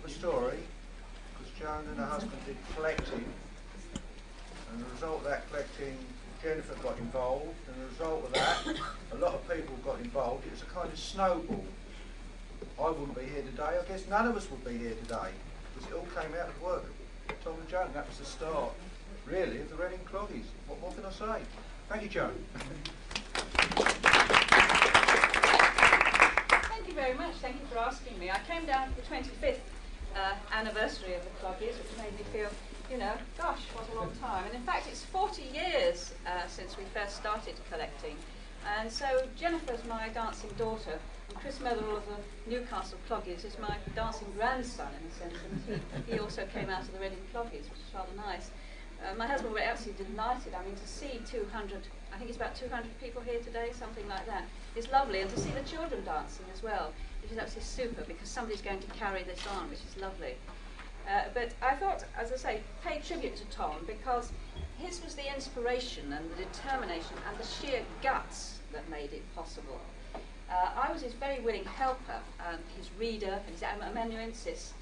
of a story, because Joan and her husband did collecting, and as a result of that collecting, Jennifer got involved, and as a result of that, a lot of people got involved. It was a kind of snowball. I wouldn't be here today. I guess none of us would be here today, because it all came out of work. Tom and Joan, that was the start, really, of the Reading Cloggies. What more can I say? Thank you, Joan. Thank you very much. Thank you for asking me. I came down for the 25th anniversary of the Cloggies, which made me feel, you know, gosh, what a long time. And in fact, it's 40 years since we first started collecting. And so Jennifer's my dancing daughter, and Chris Metherell of the Newcastle Cloggies is my dancing grandson, in a sense, and he also came out of the Reading Cloggies, which is rather nice. My husband was absolutely delighted. I mean, to see 200, I think it's about 200 people here today, something like that, is lovely. And to see the children dancing as well, which is absolutely super, because somebody's going to carry this on, which is lovely. But I thought, as I say, pay tribute to Tom, because his was the inspiration and the determination and the sheer guts that made it possible. I was his very willing helper, his reader, his amanuensis.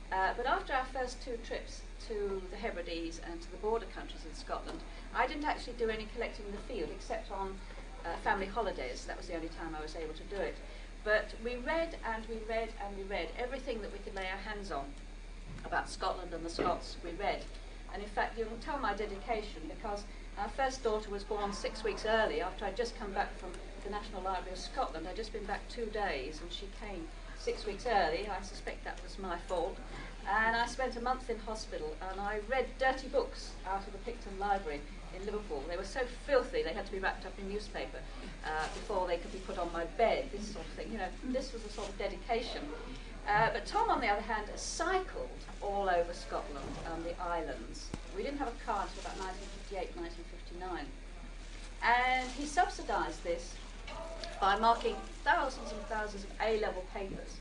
But after our first 2 trips to the Hebrides and to the border countries in Scotland, I didn't actually do any collecting in the field except on family holidays. That was the only time I was able to do it. But we read and we read and we read everything that we could lay our hands on about Scotland and the Scots. We read. And in fact, you can tell my dedication, because our first daughter was born 6 weeks early after I'd just come back from the National Library of Scotland. I'd just been back 2 days, and she came 6 weeks early. I suspect that was my fault. And I spent a month in hospital, and I read dirty books out of the Picton Library in Liverpool. They were so filthy they had to be wrapped up in newspaper before they could be put on my bed, this sort of thing. You know, this was a sort of dedication. But Tom, on the other hand, cycled all over Scotland and the islands. We didn't have a car until about 1958, 1959. And he subsidised this by marking thousands and thousands of A-level papers.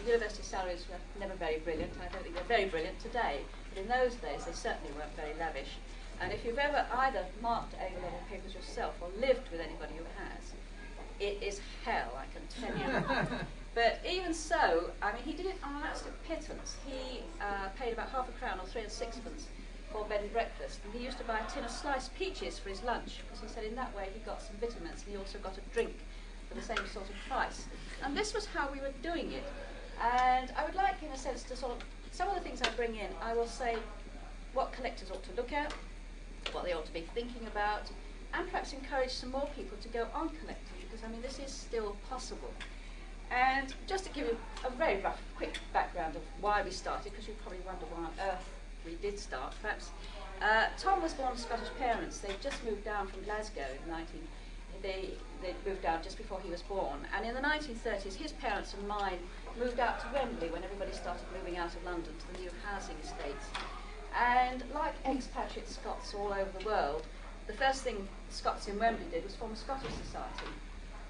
University salaries were never very brilliant. I don't think they're very brilliant today, but in those days they certainly weren't very lavish. And if you've ever either marked A-level papers yourself or lived with anybody who has, it is hell, I can tell you. But even so, I mean, he did it on an absolute pittance. He paid about £0.5 or 3 and 6 for bed and breakfast, and he used to buy a tin of sliced peaches for his lunch, because he said in that way he got some vitamins, and he also got a drink for the same sort of price. And this was how we were doing it. And I would like, in a sense, to sort of, some of the things I bring in, I will say what collectors ought to look at, what they ought to be thinking about, and perhaps encourage some more people to go on collecting, because, I mean, this is still possible. And just to give you a very rough, quick background of why we started, because you probably wonder why on earth we did start, perhaps. Tom was born to Scottish parents. They'd just moved down from Glasgow in they moved down just before he was born. And in the 1930s, his parents and mine moved out to Wembley when everybody started moving out of London to the new housing estates. And like expatriate Scots all over the world, the first thing Scots in Wembley did was form a Scottish society.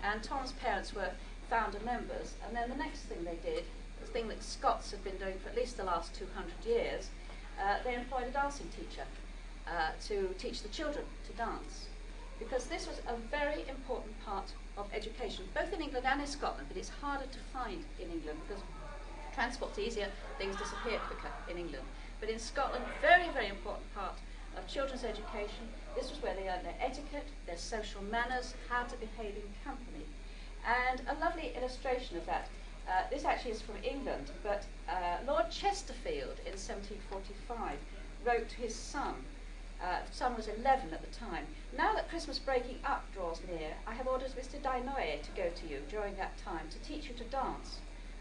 And Tom's parents were founder members. And then the next thing they did, the thing that Scots have been doing for at least the last 200 years, they employed a dancing teacher to teach the children to dance. Because this was a very important part of education, both in England and in Scotland, but it's harder to find in England because transport's easier, things disappear quicker in England. But in Scotland, very, very important part of children's education. This was where they learned their etiquette, their social manners, how to behave in company. And a lovely illustration of that, this actually is from England, but Lord Chesterfield in 1745 wrote to his son. Son was 11 at the time. Now that Christmas breaking up draws near, I have orders Mr. Dinoyer to go to you during that time to teach you to dance.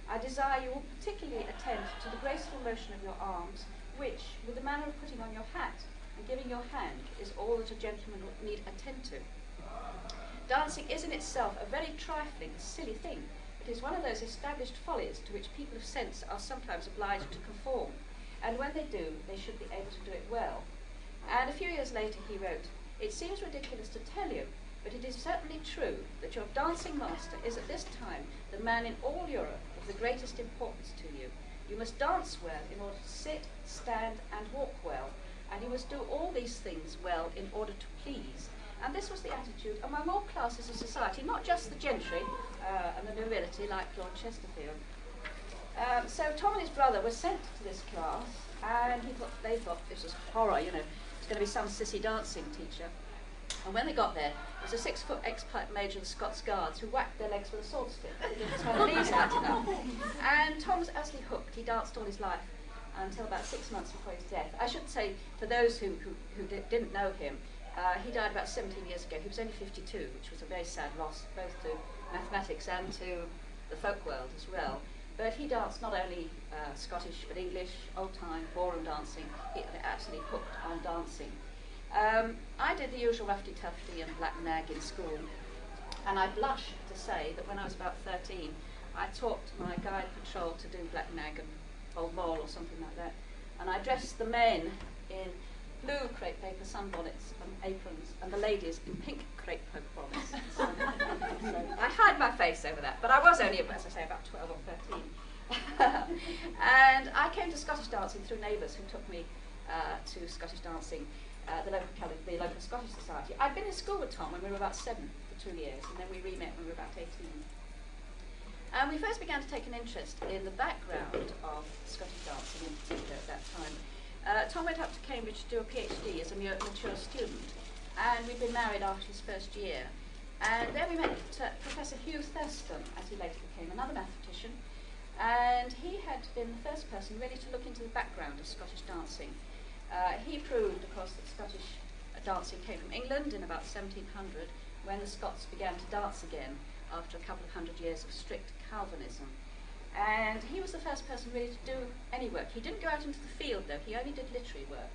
I desire you will particularly attend to the graceful motion of your arms, which, with the manner of putting on your hat and giving your hand, is all that a gentleman need attend to. Dancing is in itself a very trifling, silly thing. It is one of those established follies to which people of sense are sometimes obliged to conform, and when they do, they should be able to do it well. And a few years later he wrote, it seems ridiculous to tell you, but it is certainly true that your dancing master is at this time the man in all Europe of the greatest importance to you. You must dance well in order to sit, stand and walk well, and you must do all these things well in order to please. And this was the attitude among all classes of society, not just the gentry and the nobility like Lord Chesterfield. So Tom and his brother were sent to this class, and they thought this was horror, you know, it's going to be some sissy dancing teacher. And when they got there, there was a 6-foot ex-pipe major of the Scots Guards who whacked their legs with a sword stick. They didn't turn their knees out enough. And Tom was absolutely hooked. He danced all his life until about 6 months before his death. I should say, for those who didn't know him, he died about 17 years ago. He was only 52, which was a very sad loss, both to mathematics and to the folk world as well. But he danced not only Scottish, but English, old-time, ballroom dancing. He was absolutely hooked on dancing. I did the usual roughy-tufty and black nag in school, and I blush to say that when I was about 13, I taught my guide patrol to do black nag and old mole or something like that, and I dressed the men in blue crepe paper sunbonnets and aprons, and the ladies in pink crepe paper bonnets. So I hide my face over that, but I was only, as I say, about 12 or 13. And I came to Scottish dancing through neighbours who took me to Scottish dancing, the local Scottish Society. I'd been in school with Tom when we were about 7 for 2 years, and then we re-met when we were about 18. And we first began to take an interest in the background of Scottish dancing in particular at that time. Tom went up to Cambridge to do a PhD as a mature student, and we'd been married after his first year. And then we met Professor Hugh Thurston, as he later became, another mathematician, and he had been the first person really to look into the background of Scottish dancing. He proved, of course, that Scottish dancing came from England in about 1700, when the Scots began to dance again after a couple of 100 years of strict Calvinism. And he was the first person really to do any work. He didn't go out into the field, though. He only did literary work.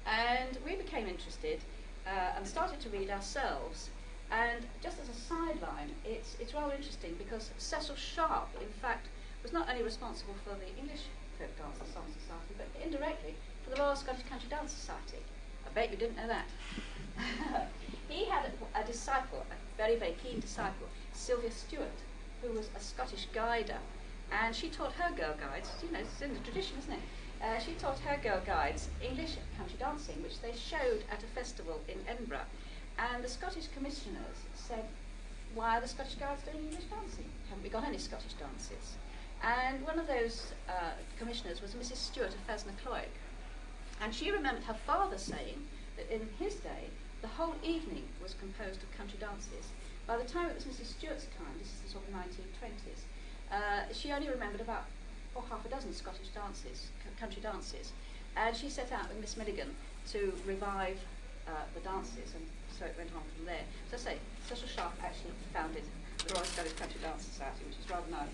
And we became interested and started to read ourselves. And just as a sideline, it's rather interesting because Cecil Sharp, in fact, was not only responsible for the English Folk Dance and Song Society, but indirectly for the Royal Scottish Country Dance Society. I bet you didn't know that. He had a disciple, a very, very keen disciple, Sylvia Stewart, who was a Scottish guider, and she taught her girl guides, you know, it's in the tradition, isn't it? She taught her girl guides English country dancing, which they showed at a festival in Edinburgh. And the Scottish commissioners said, why are the Scottish guides doing English dancing? Haven't we got any Scottish dances? And one of those commissioners was Mrs. Stewart of Fesnacloig. And she remembered her father saying that in his day, the whole evening was composed of country dances. By the time it was Mrs. Stewart's time, this is the sort of 1920s, she only remembered about half a dozen Scottish dances, country dances. And she set out with Miss Milligan to revive the dances, and so it went on from there. So I say, Cecil Sharp actually founded the Royal Scottish Country Dance Society, which is rather nice.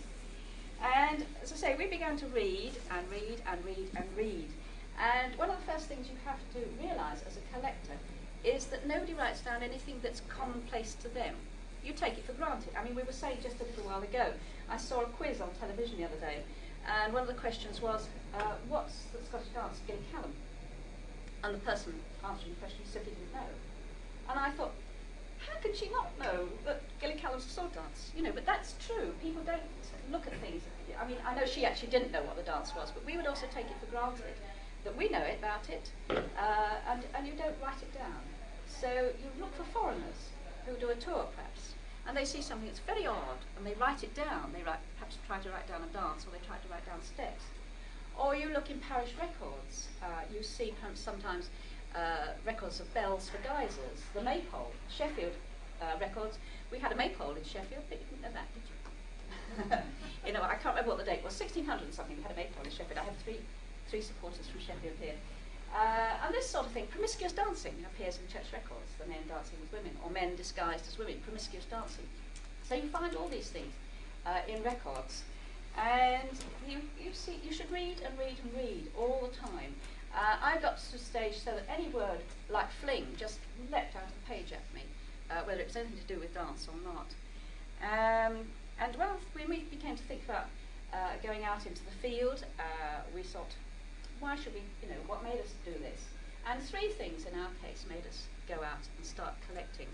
And as I say, we began to read and read and read and read. And one of the first things you have to realise as a collector is that nobody writes down anything that's commonplace to them. You take it for granted. I mean, we were saying just a little while ago, I saw a quiz on television the other day, and one of the questions was, what's the Scottish dance, Gilly-Callum? And the person answering the question simply didn't know. And I thought, how could she not know that Gilly-Callum's a sword dance? You know, but that's true. People don't look at things. I mean, I know she actually didn't know what the dance was, but we would also take it for granted that we know about it, and you don't write it down. So you look for foreigners who do a tour, perhaps, and they see something that's very odd, and they write it down. They perhaps try to write down a dance, or they try to write down steps. Or you look in parish records. You see sometimes records of bells for geysers. The Maypole, Sheffield records. We had a Maypole in Sheffield, but you didn't know that, did you? You know, I can't remember what the date was. 1600 and something. We had a Maypole in Sheffield. I have three supporters from Sheffield here. And this sort of thing, promiscuous dancing, appears in church records, the men dancing with women, or men disguised as women, promiscuous dancing. So you find all these things in records, and you should read and read and read all the time. I got to a stage so that any word like fling just leapt out of the page at me, whether it was anything to do with dance or not. And when we began to think about going out into the field, we thought, why should we, you know, what made us do this? And three things in our case made us go out and start collecting.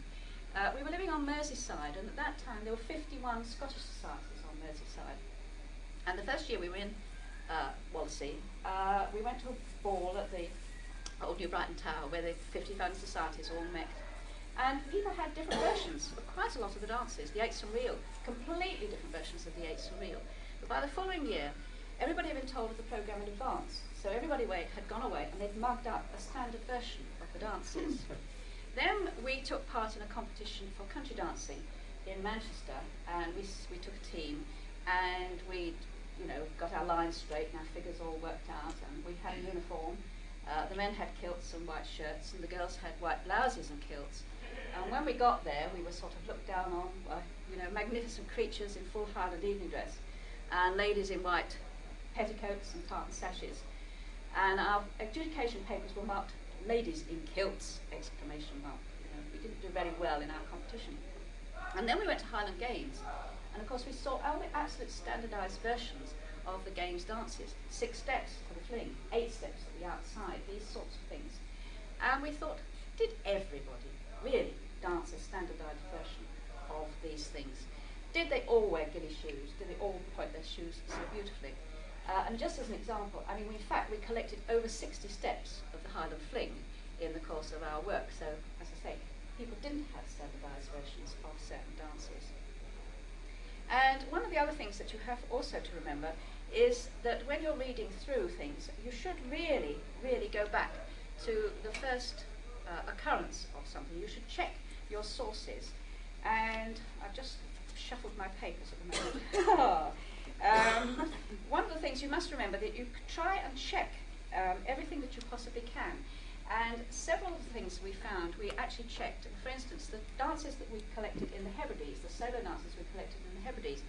We were living on Merseyside, and at that time there were 51 Scottish societies on Merseyside. And the first year we were in Wallasey, we went to a ball at the old New Brighton Tower where the 51 societies all met. And people had different versions of quite a lot of the dances. The eights and reel, completely different versions of the eights and reel. But by the following year, everybody had been told of the programme in advance, so everybody had gone away and they'd mugged up a standard version of the dances. Then we took part in a competition for country dancing in Manchester, and we took a team, and we, got our lines straight and our figures all worked out, and we had a uniform. The men had kilts and white shirts, and the girls had white blouses and kilts. And when we got there, we were sort of looked down on by, magnificent creatures in full Highland evening dress, and ladies in white petticoats and tartan sashes. And our adjudication papers were marked "ladies in kilts!" exclamation mark. We didn't do very well in our competition. And then we went to Highland Games, and of course we saw all the absolute standardised versions of the Games dances. 6 steps for the fling, 8 steps at the outside, these sorts of things. And we thought, did everybody really dance a standardised version of these things? Did they all wear ghillie shoes? Did they all point their shoes so beautifully? And just as an example, in fact, we collected over 60 steps of the Highland Fling in the course of our work. So, as I say, people didn't have standardised versions of certain dances. And one of the other things that you have also to remember is that when you're reading through things, you should really, really go back to the first occurrence of something. You should check your sources. And I've just shuffled my papers at the moment. One of the things you must remember that you try and check everything that you possibly can. And several of the things we found, we actually checked. For instance, the dances that we collected in the Hebrides, the solo dances we collected in the Hebrides,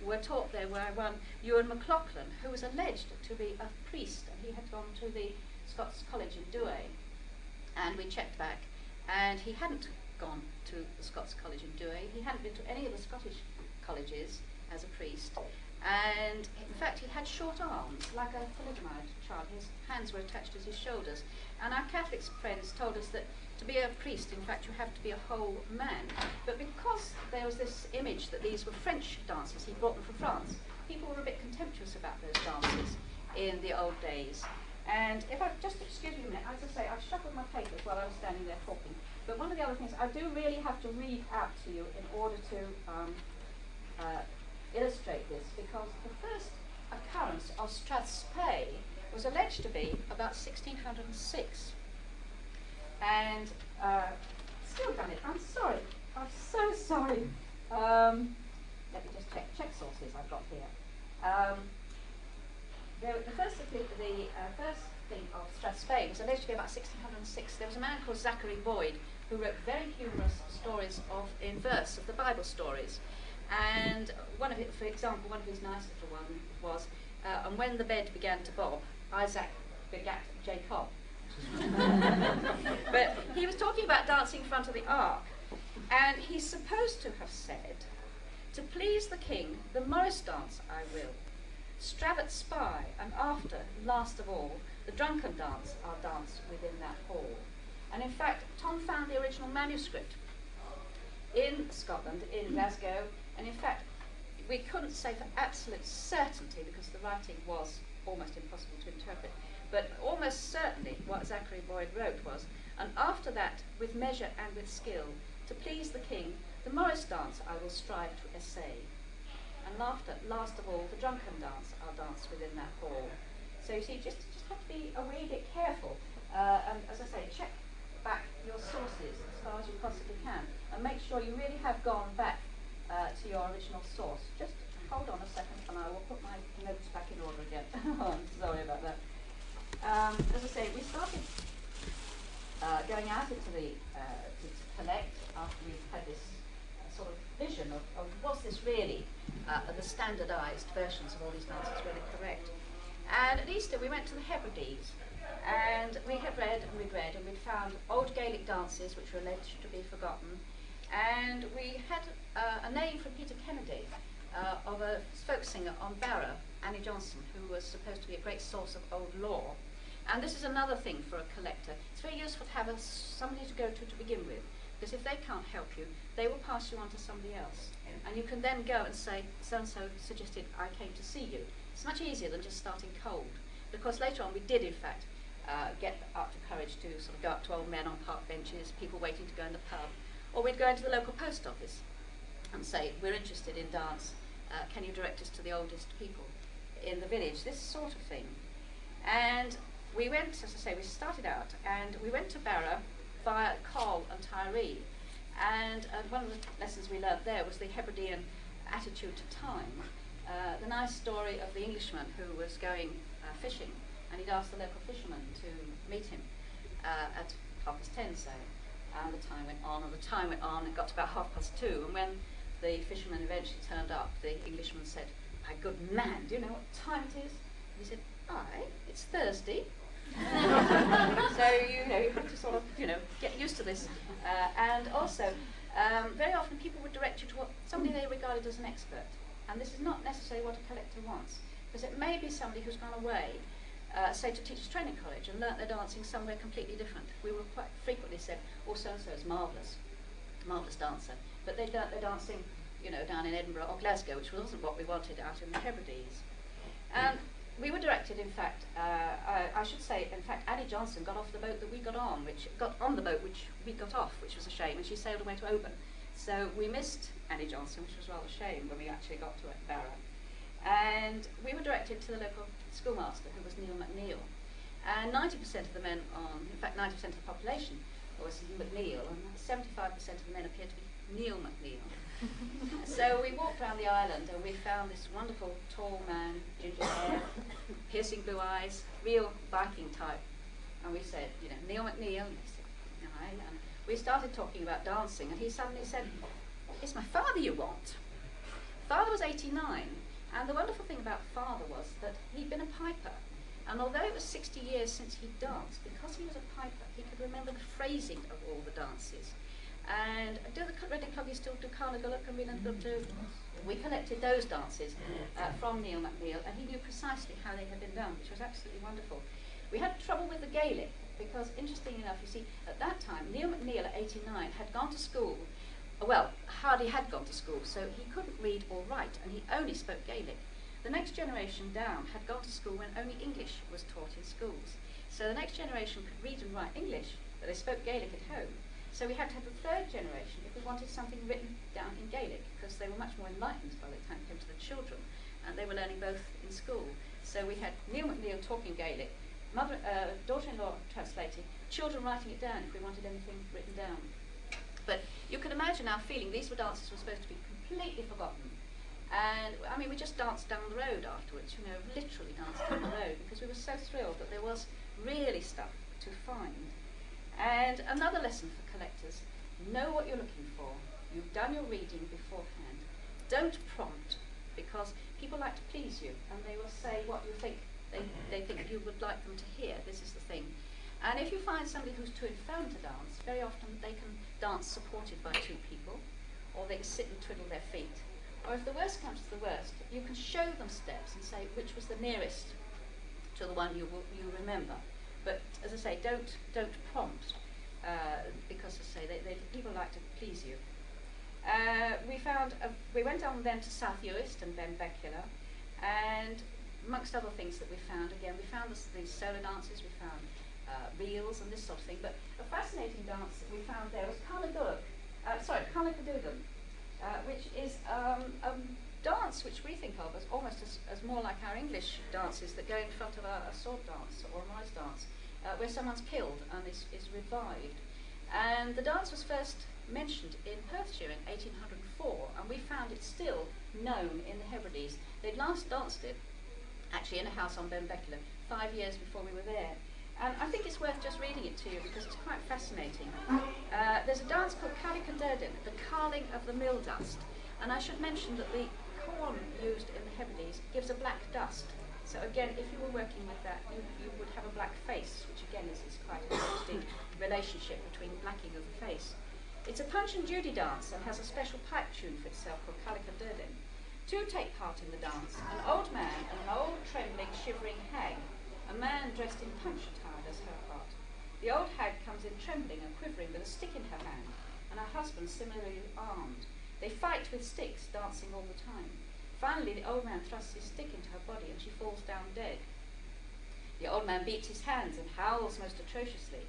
were taught there by one Ewan McLaughlin, who was alleged to be a priest, and he had gone to the Scots College in Douay. And we checked back, and he hadn't gone to the Scots College in Douay. He hadn't been to any of the Scottish colleges as a priest. And in fact, he had short arms, like a thalidomide child. His hands were attached to his shoulders. And our Catholic friends told us that to be a priest, in fact, you have to be a whole man. But because there was this image that these were French dances, he brought them from France, people were a bit contemptuous about those dances in the old days. And if I just excuse me a minute, as I say, I've shuffled my papers while I was standing there talking. But one of the other things, I do really have to read out to you in order to illustrate this, because the first occurrence of Strathspey was alleged to be about 1606. And still done it. I'm sorry. I'm so sorry. Let me just check sources I've got here. The first thing of Strathspey was alleged to be about 1606. There was a man called Zachary Boyd who wrote very humorous stories in verse of the Bible stories. And one of it, for example, one of his nice little ones was, and when the bed began to bob, Isaac begat Jacob. But he was talking about dancing in front of the ark, and he's supposed to have said, "To please the king, the morris dance I will. Stravat spy, and after, last of all, the drunken dance I'll dance within that hall." And in fact, Tom found the original manuscript in Scotland, in Glasgow, and in fact, we couldn't say for absolute certainty, because the writing was almost impossible to interpret, but almost certainly what Zachary Boyd wrote was, "And after that, with measure and with skill, to please the king, the morris dance I will strive to essay. And after, last of all, the drunken dance I'll dance within that hall." So you see, just have to be a wee bit careful, and as I say, check back your sources as far as you possibly can, and make sure you really have gone back to your original source. Just hold on a second, and I will put my notes back in order again. Oh, I'm sorry about that. As I say, we started going out into the to collect after we had this sort of vision of was this really the standardised versions of all these dances really correct? And at Easter we went to the Hebrides, and we had read and we'd read, and we'd found old Gaelic dances which were alleged to be forgotten, and we had a name from Peter Kennedy of a folk singer on Barra, Annie Johnson, who was supposed to be a great source of old lore. And this is another thing for a collector. It's very useful to have somebody to go to begin with, because if they can't help you, they will pass you on to somebody else. And you can then go and say, so-and-so suggested I came to see you. It's much easier than just starting cold, because later on we did, in fact, get up to courage to sort of go up to old men on park benches, people waiting to go in the pub, or we'd go into the local post office and say, we're interested in dance, can you direct us to the oldest people in the village? This sort of thing. And we went, as I say, we started out, and we went to Barra via Col and Tyree. And one of the lessons we learnt there was the Hebridean attitude to time. The nice story of the Englishman who was going fishing, and he'd asked the local fisherman to meet him at 10:30, say. And the time went on, and the time went on, and it got to about 2:30, and when the fisherman eventually turned up, the Englishman said, "My good man, do you know what time it is?" And he said, "Aye, it's Thursday." So, you have to sort of, get used to this. And also, very often people would direct you to what somebody they regarded as an expert. And this is not necessarily what a collector wants, because it may be somebody who's gone away, say to Teachers Training College, and learnt their dancing somewhere completely different. We were quite frequently said, "Oh, so-and-so is marvellous dancer." But they'd learnt their dancing, down in Edinburgh or Glasgow, which wasn't what we wanted out in the Hebrides. We were directed, in fact, I should say, in fact, Annie Johnson got off the boat that we got on, which we got off, which was a shame, and she sailed away to Oban. So we missed Annie Johnson, which was rather a shame when we actually got to Barra. And we were directed to the local schoolmaster, who was Neil McNeill. And 90% of the men in fact 90% of the population was McNeill, and 75% of the men appeared to be Neil McNeill. So we walked around the island, and we found this wonderful tall man, ginger hair, piercing blue eyes, real Viking type. And we said, Neil McNeill. And he said, "Aye." And we started talking about dancing, and he suddenly said, "It's my father you want." Father was 89, and the wonderful thing about father was that he'd been a piper. And although it was 60 years since he danced, because he was a piper, he could remember the phrasing of all the dances. And do the Reading Cloggies still do Carnagulloch and Wheelan? We collected those dances from Neil McNeill, and he knew precisely how they had been done, which was absolutely wonderful. We had trouble with the Gaelic, because interestingly enough, you see, at that time, Neil McNeill at 89 had gone to school, well, hardly had gone to school, so he couldn't read or write, and he only spoke Gaelic. The next generation down had gone to school when only English was taught in schools. So the next generation could read and write English, but they spoke Gaelic at home. So we had to have a third generation if we wanted something written down in Gaelic, because they were much more enlightened by the time it came to the children, and they were learning both in school. So we had Neil McNeill talking Gaelic, daughter-in-law translating, children writing it down if we wanted anything written down. But you can imagine our feeling. These were dances were supposed to be completely forgotten. And, we just danced down the road afterwards, literally danced down the road, because we were so thrilled that there was really stuff to find. And another lesson for collectors, know what you're looking for. You've done your reading beforehand. Don't prompt, because people like to please you, and they will say what you think they think you would like them to hear. This is the thing. And if you find somebody who's too infirm to dance, very often they can dance supported by two people, or they can sit and twiddle their feet. Or if the worst comes to the worst, you can show them steps and say which was the nearest to the one you remember. But as I say, don't prompt, because as I say, people like to please you. We went on then to South Uist and Benbecula, and amongst other things that we found, we found these solo dances, we found reels and this sort of thing. But a fascinating dance that we found there was Carnagulloch, which is a dance which we think of as almost as more like our English dances that go in front of a sword dance or a rice dance, where someone's killed and is revived. And the dance was first mentioned in Perthshire in 1804, and we found it still known in the Hebrides. They'd last danced it, actually in a house on Benbecula, 5 years before we were there. And I think it's worth just reading it to you because it's quite fascinating. There's a dance called Carlick and Durdin, the carling of the mill dust. And I should mention that the corn used in the Hebrides gives a black dust. So again, if you were working with that, you would have a black face, which again is quite an interesting relationship between blacking of the face. It's a Punch and Judy dance and has a special pipe tune for itself called Carlick and Durdin. Two take part in the dance, an old man and an old, trembling, shivering hag. A man dressed in punch attire does her part. The old hag comes in trembling and quivering with a stick in her hand, and her husband similarly armed. They fight with sticks, dancing all the time. Finally, the old man thrusts his stick into her body and she falls down dead. The old man beats his hands and howls most atrociously.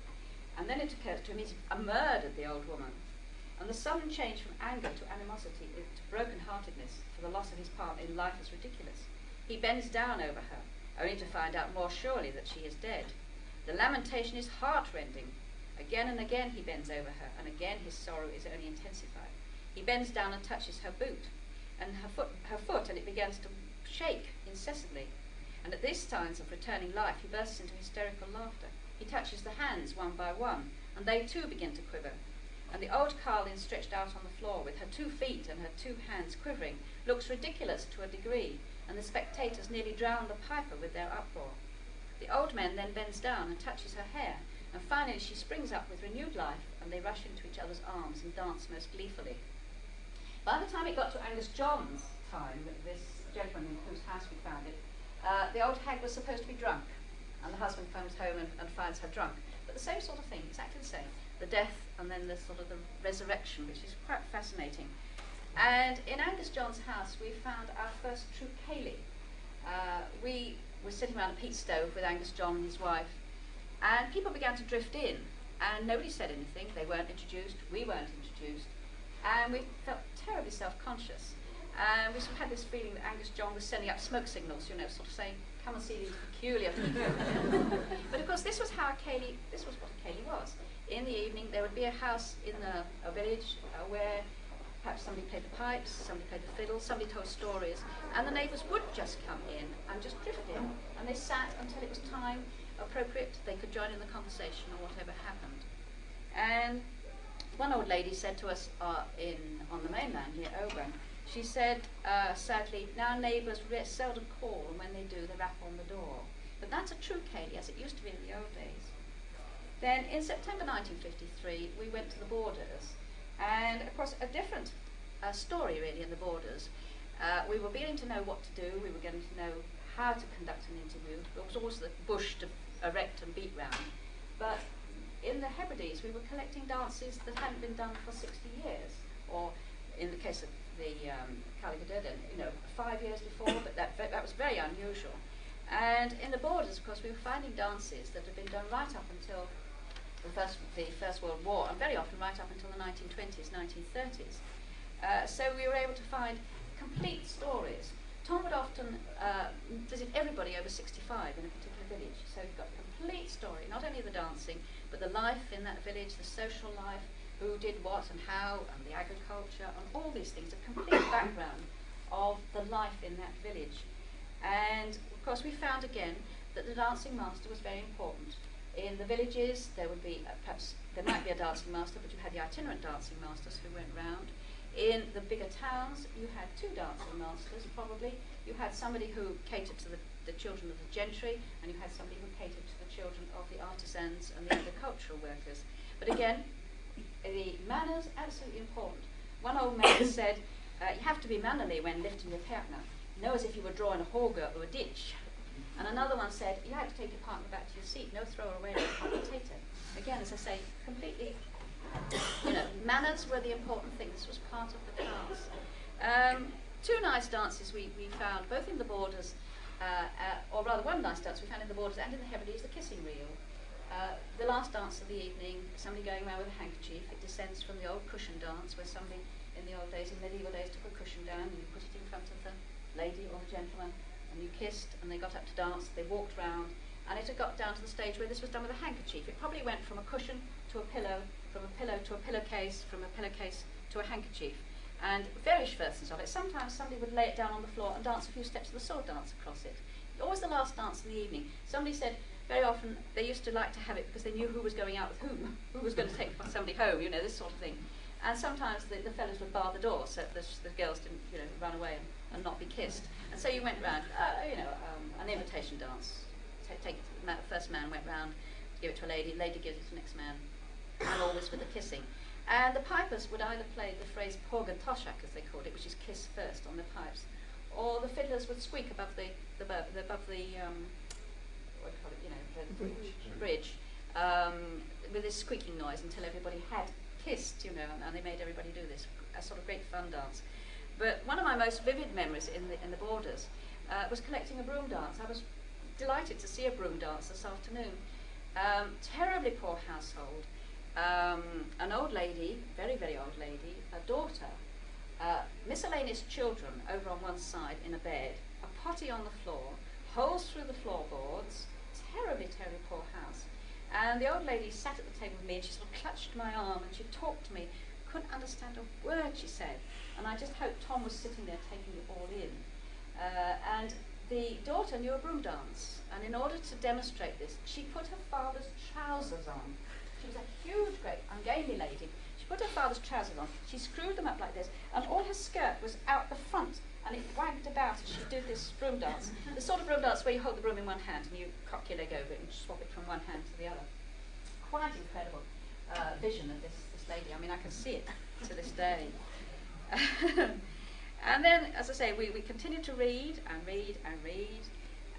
And then it occurs to him he's murdered the old woman. and the sudden change from anger to animosity to broken-heartedness for the loss of his partner in life is ridiculous. He bends down over her, only to find out more surely that she is dead. The lamentation is heart-rending. Again and again he bends over her, and again his sorrow is only intensified. He bends down and touches her boot, and her foot, and it begins to shake incessantly. And at these signs of returning life, he bursts into hysterical laughter. He touches the hands one by one, and they too begin to quiver. And the old carlin stretched out on the floor with her 2 feet and her 2 hands quivering looks ridiculous to a degree, and the spectators nearly drown the piper with their uproar. The old man then bends down and touches her hair, and finally she springs up with renewed life, and they rush into each other's arms and dance most gleefully. By the time it got to Angus John's time, this gentleman in whose house we found it, the old hag was supposed to be drunk, and the husband comes home and finds her drunk. But the same sort of thing, exactly the same. The death and then the sort of the resurrection, which is quite fascinating. And in Angus John's house, we found our first true ceilidh. We were sitting around a peat stove with Angus John and his wife, and people began to drift in, and nobody said anything. They weren't introduced, we weren't introduced, and we felt terribly self-conscious. And we sort of had this feeling that Angus John was sending up smoke signals, you know, sort of saying, come and see these peculiar people. But of course, this was what a ceilidh was. In the evening, there would be a house in a village where perhaps somebody played the pipes, somebody played the fiddle, somebody told stories, and the neighbours would just come in and just drift in, and they sat until it was time appropriate, they could join in the conversation or whatever happened. And one old lady said to us on the mainland near Oban, she said, sadly, now neighbours seldom call, and when they do, they rap on the door. But that's a true ceilidh, as it used to be in the old days. Then in September 1953, we went to the Borders, and of course a different story really in the Borders. We were beginning to know what to do, we were getting to know how to conduct an interview. There was always the bush to erect and beat round. But in the Hebrides, we were collecting dances that hadn't been done for 60 years, or in the case of the Caligudurden, 5 years before, but that was very unusual. And in the Borders, of course, we were finding dances that had been done right up until the First World War, and very often right up until the 1920s, 1930s. So we were able to find complete stories. Tom would often visit everybody over 65 in a particular village, so he got a complete story, not only the dancing, but the life in that village, the social life, who did what and how, and the agriculture, and all these things, a complete background of the life in that village. And of course we found again that the dancing master was very important. In the villages there would be, perhaps there might be a dancing master, but you had the itinerant dancing masters who went round. In the bigger towns you had 2 dancing masters probably. You had somebody who catered to the children of the gentry, and you had somebody who catered to the children of the artisans and the agricultural workers. But again, the manners, absolutely important. One old man said, you have to be mannerly when lifting your partner. Know as if you were drawing a hogger or a ditch. And another one said, you had to take your partner back to your seat, no throw away like a hot potato. Again, as I say, completely, manners were the important thing. This was part of the class. 2 nice dances we found, both in the Borders, or rather one nice dance we found in the Borders and in the Hebrides, the kissing reel. The last dance of the evening, somebody going around with a handkerchief. It descends from the old cushion dance, where somebody in the old days, in medieval days, took a cushion down and you put it in front of the lady or the gentleman, and you kissed, and they got up to dance, they walked round, and it had got down to the stage where this was done with a handkerchief. It probably went from a cushion to a pillow, from a pillow to a pillowcase, from a pillowcase to a handkerchief, and various versions of it. Sometimes somebody would lay it down on the floor and dance a few steps of the sword dance across it. Always the last dance in the evening. Somebody said very often they used to like to have it because they knew who was going out with who was going to take somebody home, this sort of thing. And sometimes the fellows would bar the door so that the girls didn't, run away and not be kissed. And so you went round, an invitation dance. Take it to the first man went round, give it to a lady gives it to the next man, and always with the kissing. And the pipers would either play the phrase Pog and Toshak, as they called it, which is kiss first on the pipes, or the fiddlers would squeak above the bridge with this squeaking noise until everybody had kissed, and they made everybody do this, a sort of great fun dance. But one of my most vivid memories in the Borders was collecting a broom dance. I was delighted to see a broom dance this afternoon. Terribly poor household. an old lady, very, very old lady, a daughter, miscellaneous children over on one side in a bed, a potty on the floor, holes through the floorboards, terribly, terribly poor house. And the old lady sat at the table with me and she sort of clutched my arm and she talked to me, couldn't understand a word she said. And I just hoped Tom was sitting there taking it all in. And the daughter knew a broom dance, and in order to demonstrate this, she put her father's trousers on. She was a huge, great, ungainly lady. She put her father's trousers on, she screwed them up like this, and all her skirt was out the front, and it wagged about as she did this broom dance. The sort of broom dance where you hold the broom in one hand and you cock your leg over it and swap it from one hand to the other. Quite incredible vision of this lady. I mean, I can see it to this day. And then, as I say, we continued to read and read and read,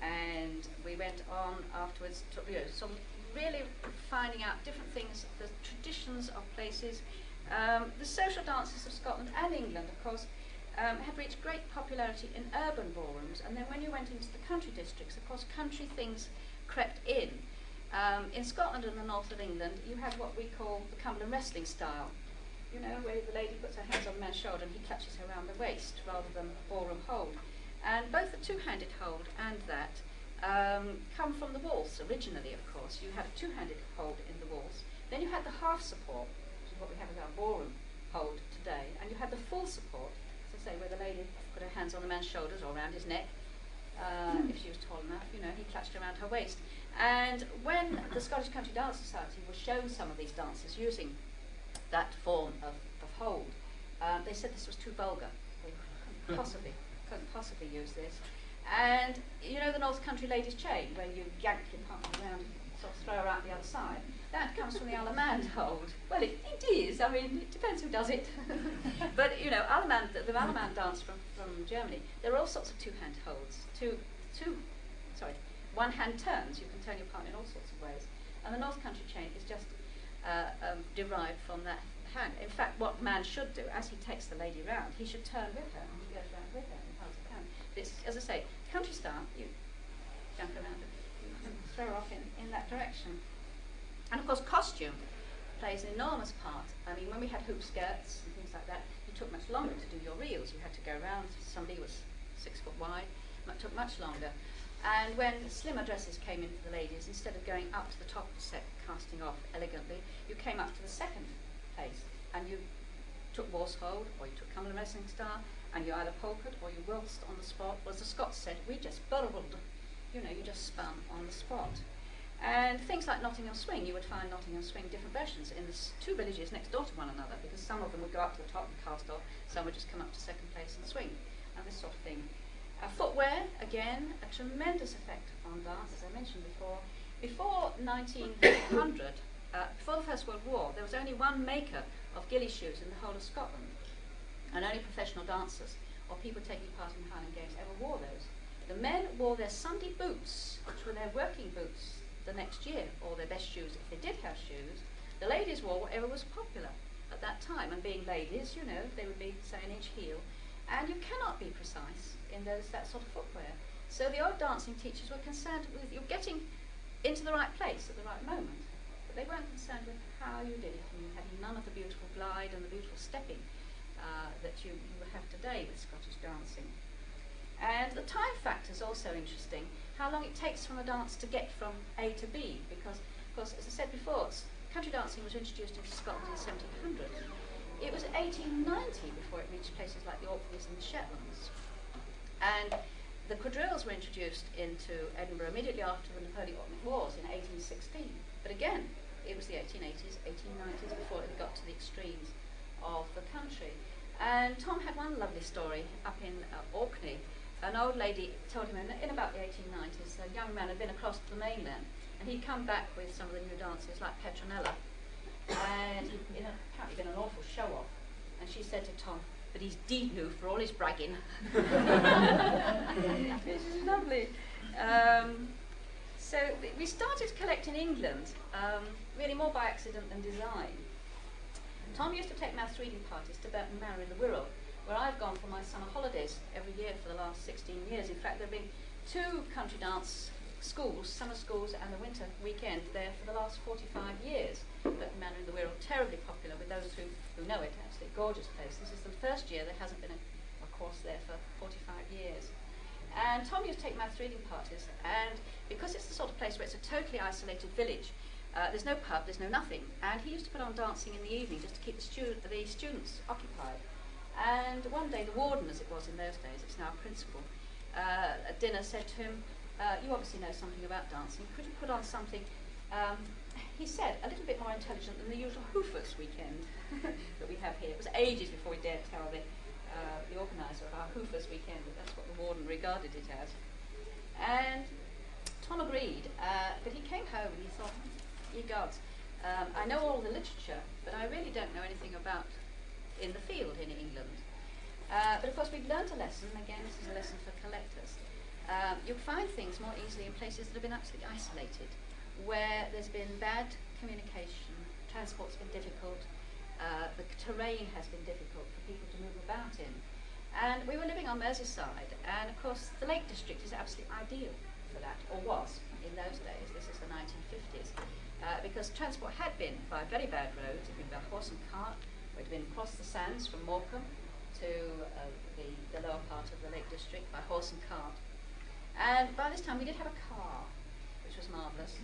and we went on afterwards to, sort of really finding out different things, the traditions of places. The social dances of Scotland and England, of course, have reached great popularity in urban ballrooms, and then when you went into the country districts, of course, country things crept in. In Scotland and the north of England, you had what we call the Cumberland wrestling style. You know, where the lady puts her hands on the man's shoulder and he clutches her around the waist rather than ballroom hold. And both the two-handed hold and that come from the waltz originally, of course. You had a two-handed hold in the waltz. Then you had the half support, which is what we have as our ballroom hold today. And you had the full support, as I say, where the lady put her hands on the man's shoulders or around his neck. If she was tall enough, you know, he clutched around her waist. And when the Scottish Country Dance Society was shown some of these dances using that form of hold, they said this was too vulgar. They couldn't possibly use this. And you know the North Country ladies' chain, where you yank your partner around and sort of throw her out the other side? That comes from the Allemand hold. Well, it is. I mean, it depends who does it. But, you know, the Allemand dance from Germany, there are all sorts of two-hand holds. One-hand turns. You can turn your partner in all sorts of ways. And the North Country chain is just derived from that hand. In fact, what man should do, as he takes the lady round, he should turn with her, and he goes round with her and holds the hand. But it's, as I say, country style, you jump around and throw her off in that direction. And of course, costume plays an enormous part. I mean, when we had hoop skirts and things like that, it took much longer to do your reels. You had to go around. Somebody was 6 foot wide. It took much longer. And when slimmer dresses came in for the ladies, instead of going up to the top of the set, casting off elegantly, you came up to the second place, and you took Waltz hold, or you took Cumberland wrestling style, and you either polkaed or you waltzed on the spot. Or as the Scots said, we just burbled. You know, you just spun on the spot. And things like Nottingham Swing, you would find Nottingham Swing different versions in the two villages next door to one another, because some of them would go up to the top and cast off, some would just come up to second place and swing, and this sort of thing. Footwear, again, a tremendous effect on dance, as I mentioned before. Before 1900, before the First World War, there was only one maker of ghillie shoes in the whole of Scotland, and only professional dancers or people taking part in Highland Games ever wore those. The men wore their Sunday boots, which were their working boots, the next year, or their best shoes if they did have shoes. The ladies wore whatever was popular at that time, and being ladies, you know, they would be, say, an inch heel, and you cannot be precise in that sort of footwear. So the old dancing teachers were concerned with you getting into the right place at the right moment, but they weren't concerned with how you did it, and you had none of the beautiful glide and the beautiful stepping that you have today with Scottish dancing. And the time factor is also interesting, how long it takes from a dance to get from A to B, because, of course, as I said before, country dancing was introduced into Scotland in 1700. It was 1890 before it reached places like the Orkneys and the Shetlands. And the quadrilles were introduced into Edinburgh immediately after the Napoleonic Wars in 1816. But again, it was the 1880s, 1890s before it got to the extremes of the country. And Tom had one lovely story up in Orkney. An old lady told him in about the 1890s, a young man had been across to the mainland, and he'd come back with some of the new dances like Petronella, and he'd apparently been an awful show-off. And she said to Tom, "But he's deed new for all his bragging." Which is lovely. So we started to collect in England, really more by accident than design. Tom used to take maths reading parties to Burton Manor in the Wirral, where I've gone for my summer holidays every year for the last 16 years. In fact, there have been 2 country dance schools, summer schools and the winter weekend there for the last 45 years. But Manor in the Wirral, terribly popular with those who know it. Absolutely gorgeous place. This is the first year there hasn't been a course there for 45 years. And Tom used to take maths reading parties, and because it's the sort of place where it's a totally isolated village, there's no pub, there's no nothing, and he used to put on dancing in the evening just to keep the students occupied. And one day the warden, as it was in those days, it's now a principal, at dinner said to him, you obviously know something about dancing, could you put on something, he said, a little bit more intelligent than the usual Hoofers weekend that we have here. It was ages before we dared tell the organiser of our Hoofers weekend that that's what the warden regarded it as. And Tom agreed, but he came home and he thought, ye gods, I know all the literature, but I really don't know anything about in the field in England. But of course we've learnt a lesson, again this is a lesson for collectors. You'll find things more easily in places that have been absolutely isolated, where there's been bad communication, transport's been difficult, the terrain has been difficult for people to move about in. And we were living on Merseyside, and of course the Lake District is absolutely ideal for that, or was in those days. This is the 1950s. Because transport had been by very bad roads. It had been by horse and cart, or it had been across the sands from Morecambe to the lower part of the Lake District by horse and cart. And by this time we did have a car, which was marvellous.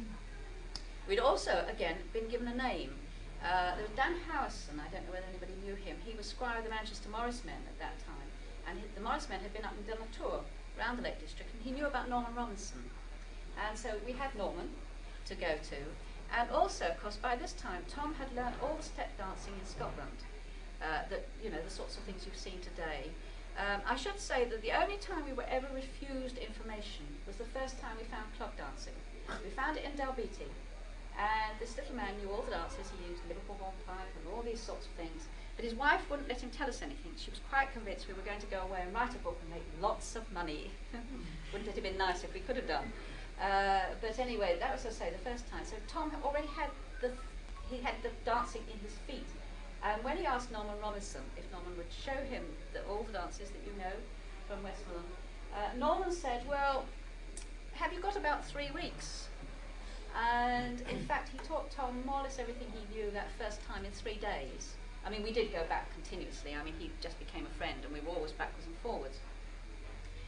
We'd also, again, been given a name. There was Dan Howison, I don't know whether anybody knew him. He was squire of the Manchester Morris men at that time. And the Morris men had been up and done a tour around the Lake District, and he knew about Norman Robinson. And so we had Norman to go to. And also, of course, by this time, Tom had learned all the step dancing in Scotland, the sorts of things you've seen today. I should say that the only time we were ever refused information was the first time we found club dancing. We found it in Dalbeattie, and this little man knew all the dances. He used Liverpool hornpipe and all these sorts of things. But his wife wouldn't let him tell us anything. She was quite convinced we were going to go away and write a book and make lots of money. Wouldn't it have been nice if we could have done? But anyway, that was, as I say, the first time. So Tom already had the dancing in his feet. And when he asked Norman Robinson if Norman would show him all the dances that you know from Westmoreland, Norman said, well, have you got about 3 weeks? And in fact, he taught Tom more or less everything he knew that first time in 3 days. I mean, we did go back continuously. I mean, he just became a friend, and we were always backwards and forwards.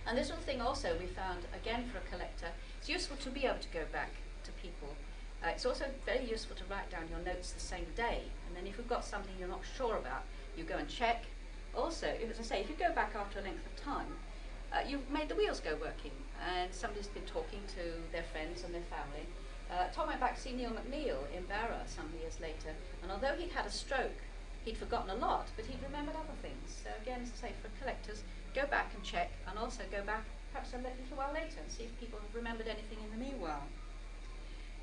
And this little thing also we found, again for a collector, it's useful to be able to go back to people. It's also very useful to write down your notes the same day, and then if you've got something you're not sure about, you go and check. Also, as I say, if you go back after a length of time, you've made the wheels go working, and somebody's been talking to their friends and their family. Tom went back to see Neil McNeill in Barra some years later, and although he'd had a stroke, he'd forgotten a lot, but he'd remembered other things. So again, as I say, for collectors, go back and check, and also go back perhaps a little while later and see if people have remembered anything in the meanwhile.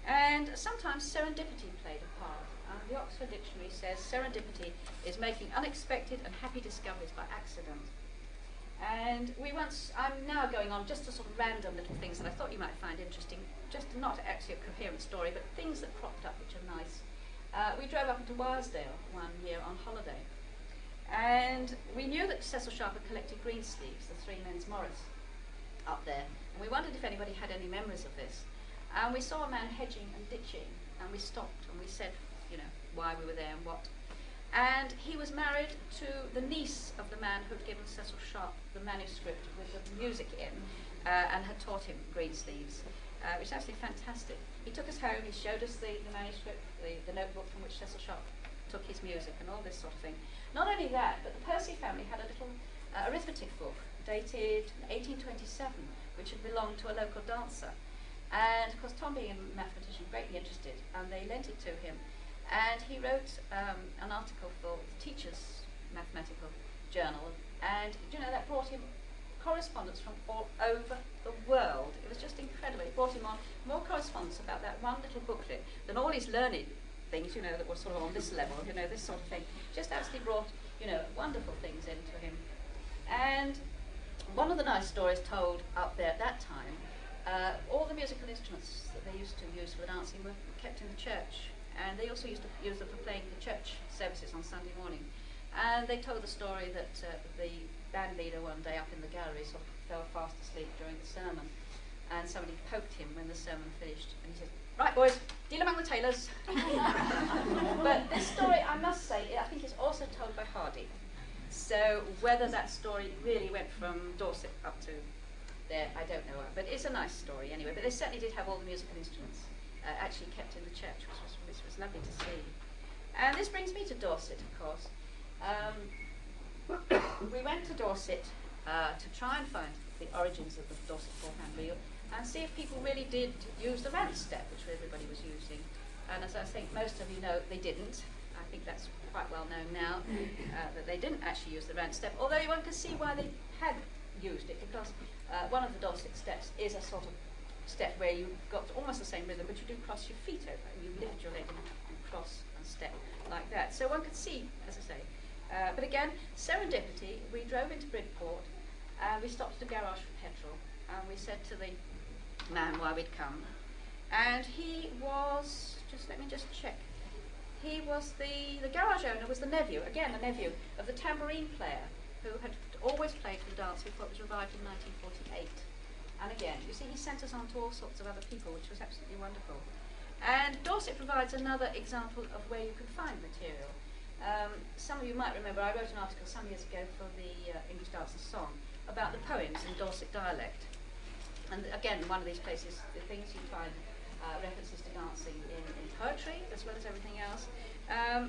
And sometimes serendipity played a part. The Oxford Dictionary says serendipity is making unexpected and happy discoveries by accident. And I'm now going on just a sort of random little things that I thought you might find interesting, just not actually a coherent story, but things that cropped up which are nice. We drove up into Wyresdale one year on holiday, and we knew that Cecil Sharp had collected Greensleeves, the 3 men's Morris, up there, and we wondered if anybody had any memories of this. And we saw a man hedging and ditching, and we stopped and we said, why we were there and what. And he was married to the niece of the man who'd given Cecil Sharp the manuscript with the music in, and had taught him Greensleeves, which is absolutely fantastic. He took us home, he showed us the manuscript, the notebook from which Cecil Sharp took his music and all this sort of thing. Not only that, but the Percy family had a little arithmetic book dated 1827, which had belonged to a local dancer. And of course, Tom, being a mathematician, greatly interested, and they lent it to him. And he wrote an article for the Teacher's Mathematical Journal, and that brought him correspondence from all over the world. It was just incredible. It brought him on more correspondence about that one little booklet than all his learned things, that were sort of on this level, this sort of thing. Just actually brought, wonderful things into him. And one of the nice stories told up there at that time, all the musical instruments that they used to use for the dancing were kept in the church, and they also used to use them for playing the church services on Sunday morning. And they told the story that the band leader one day up in the gallery sort of fell fast asleep during the sermon, and and somebody poked him when the sermon finished, and he said, "Right, boys, deal among the tailors." But this story, I must say, I think is also told by Hardy. So whether that story really went from Dorset up to there, I don't know. But it's a nice story anyway. But they certainly did have all the musical instruments actually kept in the church, which was lovely to see. And this brings me to Dorset, of course. We went to Dorset to try and find the origins of the Dorset four-hand wheel and see if people really did use the ramp step, which everybody was using. And as I think most of you know, they didn't. I think that's quite well known now, that they didn't actually use the ramp step, although one can see why they had used it, because one of the Dorset steps is a sort of step where you've got almost the same rhythm, but you do cross your feet over, and you lift your leg and cross and step like that. So one could see, as I say. But again, serendipity, we drove into Bridport, and we stopped at the garage for petrol, and we said to the man why we'd come, and he was, let me just check, he was the garage owner was the nephew, again the nephew, of the tambourine player who had always played for the dance before it was revived in 1948. And again, you see, he sent us on to all sorts of other people, which was absolutely wonderful. And Dorset provides another example of where you can find material. Some of you might remember I wrote an article some years ago for the English Dance and Song about the poems in Dorset dialect. And again, one of these places, the things you find references to dancing in poetry as well as everything else.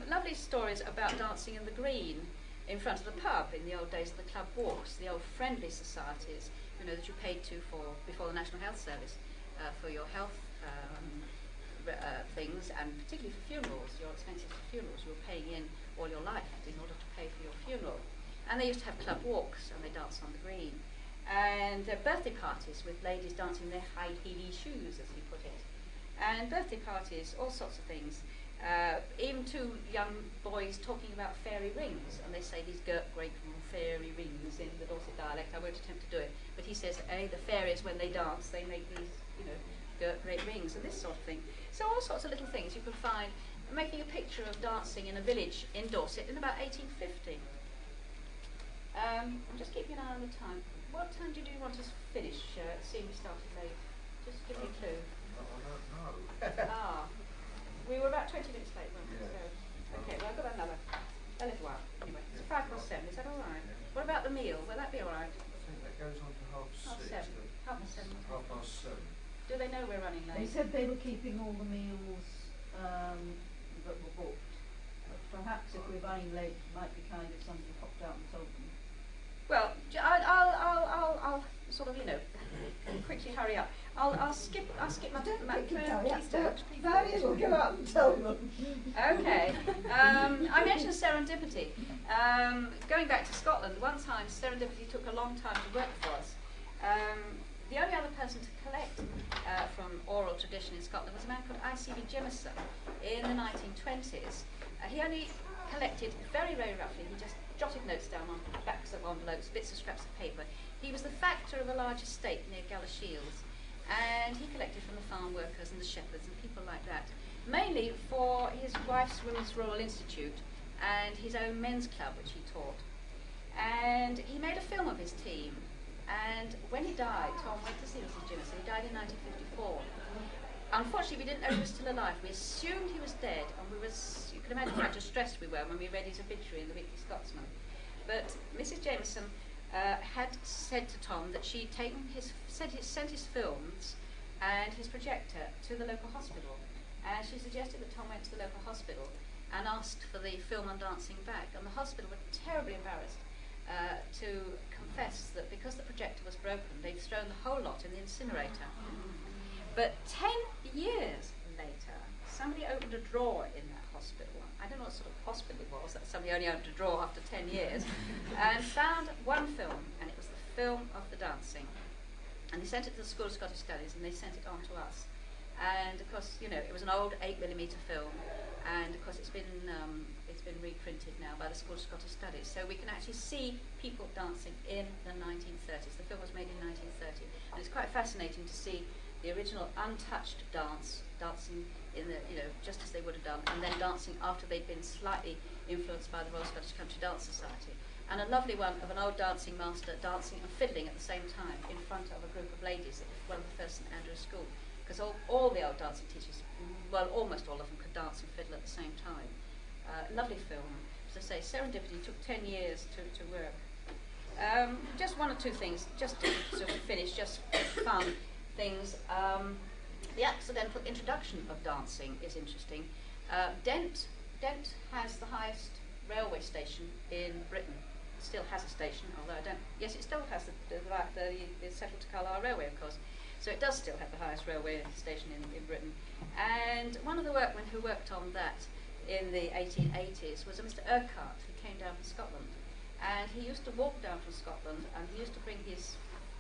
Lovely stories about dancing in the green in front of the pub in the old days of the club walks, the old friendly societies, you know, that you paid to before the National Health Service for your health things, and particularly for funerals, your expenses for funerals. You were paying in all your life in order to pay for your funeral. And they used to have club walks, and they danced on the green. And birthday parties with ladies dancing their high-heely shoes, as he put it. And birthday parties, all sorts of things. Even two young boys talking about fairy rings, and they say these great fairy rings in the Dorset dialect. I won't attempt to do it, but he says, the fairies, when they dance, they make these, great rings, and this sort of thing. So all sorts of little things you can find, making a picture of dancing in a village in Dorset in about 1850. I'm just keeping an eye on the time. What time do you want us to finish, seeing we started late? Just give me a clue. We were about 20 minutes late, weren't we? So, okay, well, I've got another. A little while. Anyway, it's 7:05. Is that all right? What about the meal? Will that be all right? I think that goes on to half 7. Half past 7. Half past 7. Do they know we're running late? They said they were keeping all the meals that were booked. But perhaps if we're running late, it might be kind if somebody popped out and told them. Well, I'll sort of, quickly hurry up. I'll skip my please don't. Various will go out and tell them. Okay. I mentioned serendipity. Going back to Scotland, one time serendipity took a long time to work for us. The only other person to collect from oral tradition in Scotland was a man called I.C.B. Jimison in the 1920s. He only collected very, very roughly. He just jotted notes down on backs of envelopes, bits of scraps of paper. He was the factor of a large estate near Galashiels, and he collected from the farm workers and the shepherds and people like that, mainly for his wife's Women's Royal Institute and his own men's club, which he taught. And he made a film of his team. And when he died, Tom went to see Mrs. Jimison. He died in 1954. Unfortunately, we didn't know he was still alive. We assumed he was dead, and you can imagine how distressed we were when we read his obituary in the Weekly Scotsman. But Mrs. Jimison had said to Tom that she'd sent his films and his projector to the local hospital. And she suggested that Tom went to the local hospital and asked for the film on dancing back. And the hospital were terribly embarrassed to confess that because the projector was broken, they'd thrown the whole lot in the incinerator. But 10 years later, somebody opened a drawer in that hospital. I don't know what sort of hospital it was, that somebody only opened a drawer after 10 years, and found one film, and it was the film of the dancing. And they sent it to the School of Scottish Studies, and they sent it on to us. And of course, it was an old 8mm film, and of course it's been reprinted now by the School of Scottish Studies, so we can actually see people dancing in the 1930s. The film was made in 1930, and it's quite fascinating to see the original untouched dancing in the, just as they would have done, and then dancing after they'd been slightly influenced by the Royal Scottish Country Dance Society. and a lovely one of an old dancing master dancing and fiddling at the same time in front of a group of ladies at one of the first St Andrews school, because all the old dancing teachers, well, almost all of them could dance and fiddle at the same time. Lovely film. As I say, Serendipity took 10 years to work. Just one or two things, just to sort of finish, just fun things. The accidental introduction of dancing is interesting. Dent has the highest railway station in Britain. It still has a station, although I don't. Yes, it still has the Settle to Carlisle Railway, of course. So it does still have the highest railway station in Britain. And one of the workmen who worked on that in the 1880s was a Mr. Urquhart, who came down from Scotland. And he used to walk down from Scotland, and he used to bring his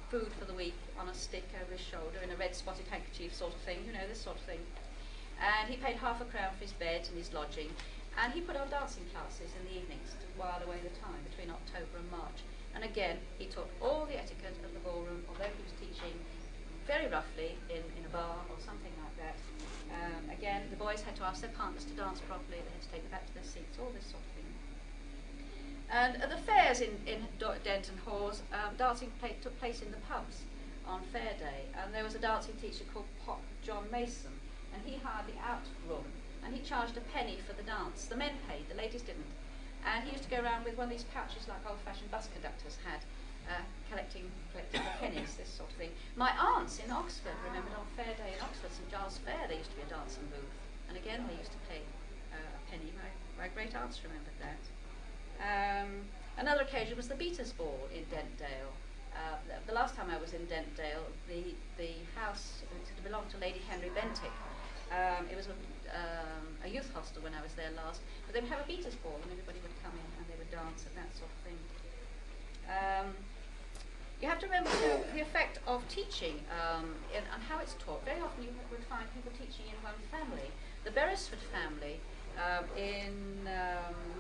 food for the week on a stick over his shoulder in a red spotted handkerchief sort of thing, you know, this sort of thing. And he paid £half a crown for his bed and his lodging. And he put on dancing classes in the evenings to while away the time between October and March. And again, he taught all the etiquette of the ballroom, although he was teaching very roughly in a bar or something like that. Again, the boys had to ask their partners to dance properly, they had to take them back to their seats, all this sort of thing. And at the fairs in Dent and Hawes, dancing took place in the pubs on fair day, and there was a dancing teacher called Pop John Mason, and he hired the out room, and he charged a penny for the dance. The men paid, the ladies didn't. And he used to go around with one of these pouches like old-fashioned bus conductors had, collecting the pennies, this sort of thing. My aunts in Oxford remembered on fair day in Oxford, St Giles Fair, there used to be a dancing booth. And again, they used to pay a penny. My great aunts remembered that. Another occasion was the Beaters' Ball in Dentdale. The last time I was in Dentdale, the house belonged to Lady Henry Bentinck. It was a youth hostel when I was there last, but they would have a Beaters' Ball and everybody would come in and they would dance and that sort of thing. You have to remember too the effect of teaching and how it's taught. Very often you would find people teaching in one family. The Beresford family in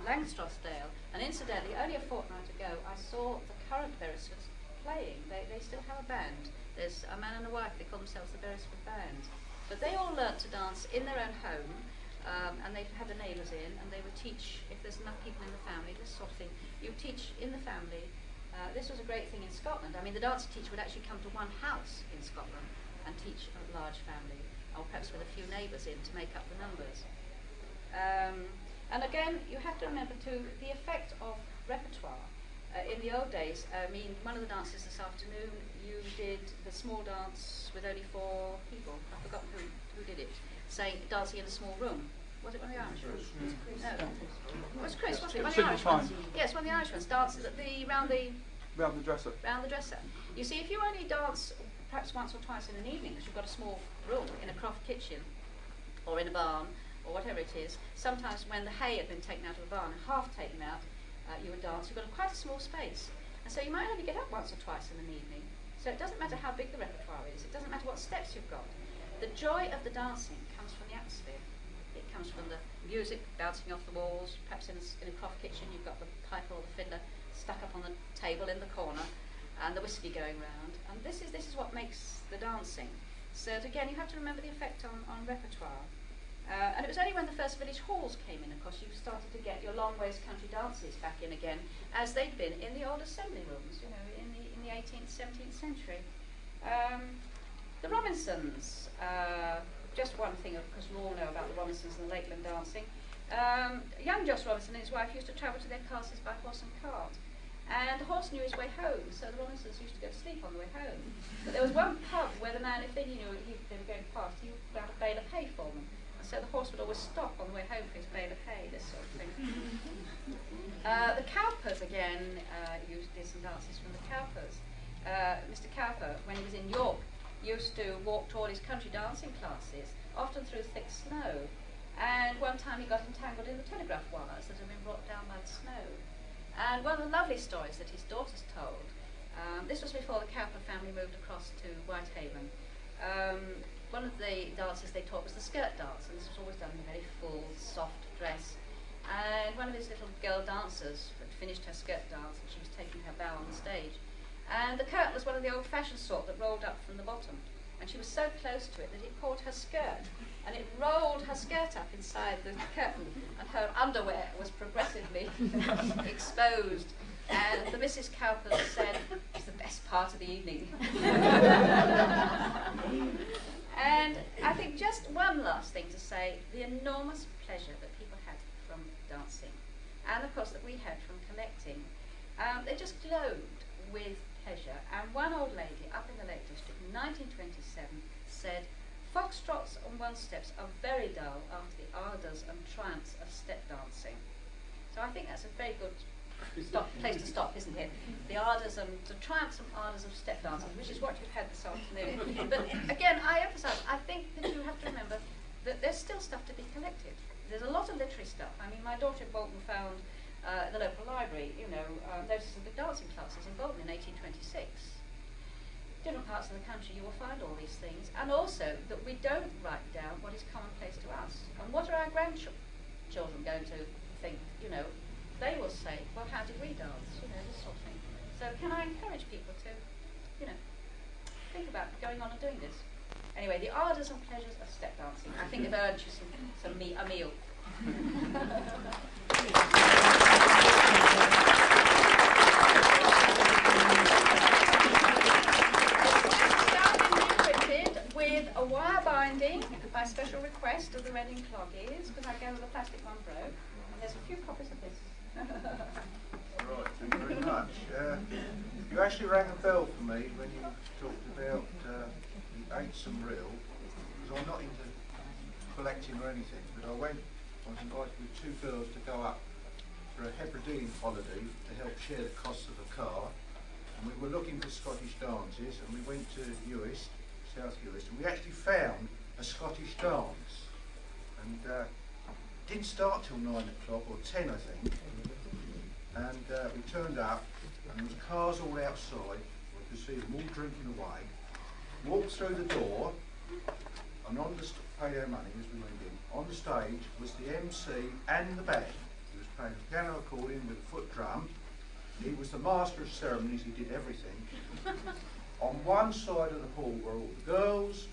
Langstrothdale, and incidentally, only a fortnight ago, I saw the current Beresfords playing. They still have a band. There's a man and a wife, they call themselves the Beresford Band. But they all learnt to dance in their own home, and they'd have the neighbours in, and they would teach, if there's enough people in the family, this sort of thing. You teach in the family. This was a great thing in Scotland. I mean, the dancing teacher would actually come to one house in Scotland and teach a large family, or perhaps with a few neighbours in to make up the numbers. And again, you have to remember too the effect of repertoire. In the old days, I mean, one of the dances this afternoon, you did the small dance with only 4 people. I've forgotten who did it. Saying dancing in a small room. Was it one of the Irish ones? No. It was Chris, wasn't it? One of the Irish ones. Yes, one of the Irish ones. Danced round the dresser. Round the dresser. You see, if you only dance perhaps once or twice in an evening, because you've got a small room in a croft kitchen, or in a barn, or whatever it is, sometimes when the hay had been taken out of the barn and half taken out, you would dance. You've got quite a small space. And so you might only get up once or twice in an evening. So it doesn't matter how big the repertoire is. It doesn't matter what steps you've got. The joy of the dancing comes from the atmosphere. It comes from the music bouncing off the walls. Perhaps in a croft kitchen you've got the pipe or the fiddler stuck up on the table in the corner and the whiskey going round. And this is what makes the dancing. So again, you have to remember the effect on repertoire. And it was only when the first village halls came in, of course, you started to get your long ways country dances back in again, as they'd been in the old assembly rooms, you know, in the 18th, 17th century. The Robinsons, just one thing, of course, we all know about the Robinsons and the Lakeland dancing. Young Joss Robinson and his wife used to travel to their castles by horse and cart. And the horse knew his way home, so the Robinsons used to go to sleep on the way home. But there was one pub where the man, if they knew they were going past, he would put out a bale of hay for them. So the horse would always stop on the way home for his bale of hay, this sort of thing. The Cowpers, again, did some dances from the Cowpers. Mr. Cowper, when he was in York, used to walk to all his country dancing classes, often through thick snow. And one time he got entangled in the telegraph wires that had been brought down by the snow. And one of the lovely stories that his daughters told, this was before the Cowper family moved across to Whitehaven. One of the dances they taught was the skirt dance, and this was always done in a very full, soft dress. And one of his little girl dancers had finished her skirt dance, and she was taking her bow on the stage. And the curtain was one of the old-fashioned sort that rolled up from the bottom. And she was so close to it that it caught her skirt, and it rolled her skirt up inside the curtain, and her underwear was progressively exposed. And the Mrs. Cowper said, it's the best part of the evening. And I think just one last thing to say, the enormous pleasure that people had from dancing, and of course that we had from collecting, they just glowed with pleasure. And one old lady up in the Lake District in 1927 said, foxtrots and one-steps are very dull after the ardours and triumphs of step dancing. So I think that's a very good place to stop, isn't it? The ardours and the triumphs and ardours of step dancing, which is what you've had this afternoon. But again, I emphasise, I think that you have to remember that there's still stuff to be collected. There's a lot of literary stuff. I mean, my daughter in Bolton found at the local library, notices of the dancing classes in Bolton in 1826. Different parts of the country you will find all these things, and also that we don't write down what is commonplace to us. And what are our grandchildren going to think? They will say, well, how did we dance? This sort of thing. So can I encourage people to, think about going on and doing this? Anyway, the ardours and pleasures of step dancing. I think they've earned you a meal. With a wire binding by special request of the Reading Cloggies, because I go with a plastic one broke, and there's a few copies of this. All right, thank you very much. You actually rang a bell for me when you talked about the Aitsom reel, because I'm not into collecting or anything, but I was invited with two girls to go up for a Hebridean holiday to help share the costs of the car, and we were looking for Scottish dances, and we went to Uist, South Uist, and we actually found a Scottish dance, and it didn't start till 9 o'clock or 10 I think, and we turned up and there was cars all outside, we could see them all drinking away, walked through the door, and paid our money as we went in. On the stage was the MC and the band. He was playing a piano accordion with a foot drum. He was the master of ceremonies, he did everything. On one side of the hall were all the girls,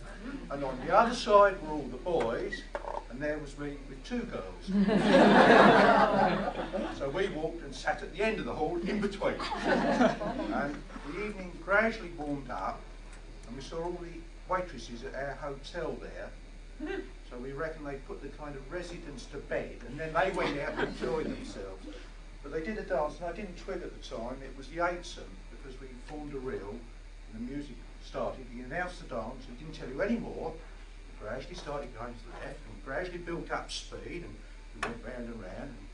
and on the other side were all the boys, and there was me with two girls. So we walked and sat at the end of the hall in between. And the evening gradually warmed up, and we saw all the waitresses at our hotel there. So we reckon they put the kind of residents to bed, and then they went out and enjoyed themselves. But they did a dance, and I didn't twig at the time. It was the Aitsom, because we formed a reel. The music started, he announced the dance, he didn't tell you any more, it gradually started going to the left and gradually built up speed, and we went round and round, and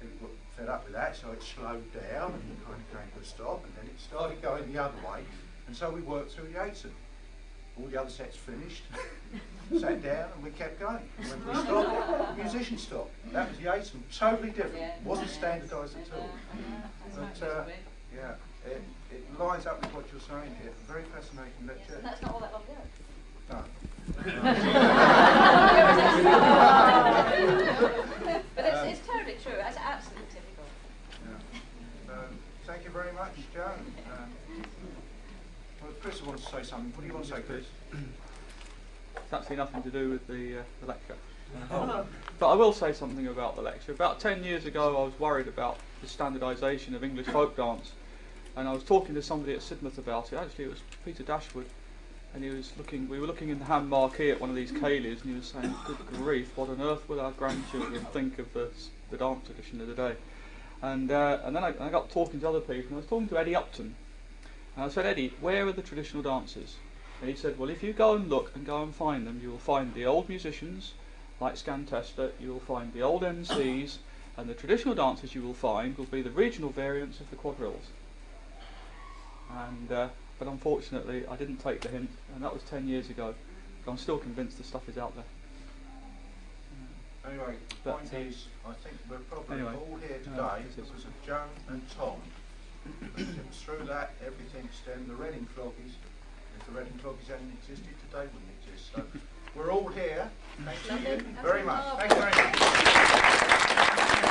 people got fed up with that, so it slowed down and it kind of came to a stop, and then it started going the other way, and so we worked through the Aitsom. All the other sets finished, sat down, and we kept going. And when we stopped, the musicians stopped. That was the Aitsom, totally different, wasn't standardised at all. But yeah. It lines up with what you're saying here. Very fascinating lecture. Yes, that's not all that long ago. No. But it's terribly true. It's absolutely typical. Yeah. Thank you very much, Joan. Well, Chris wants to say something. What do you want to say, Chris? It's actually nothing to do with the lecture. But I will say something about the lecture. About 10 years ago I was worried about the standardisation of English folk dance. And I was talking to somebody at Sidmouth about it. Actually, it was Peter Dashwood, and we were looking in the hand marquee at one of these ceilidhs, and he was saying, "Good grief, what on earth will our grandchildren think of the dance tradition of the day?" And then I got talking to other people, and I was talking to Eddie Upton, and I said, "Eddie, where are the traditional dances?" And he said, "Well, if you go and look and go and find them, you will find the old musicians, like Scantester, you will find the old MCs, and the traditional dances you will find will be the regional variants of the quadrilles." And but unfortunately I didn't take the hint, and that was 10 years ago. But I'm still convinced the stuff is out there. Anyway, the point is, I think we're probably all here today because of Joan and Tom. It was through that everything stemmed. The Reading Cloggies, if the Reading Cloggies hadn't existed today, wouldn't exist. So we're all here. Thank you very much. Thank you very much.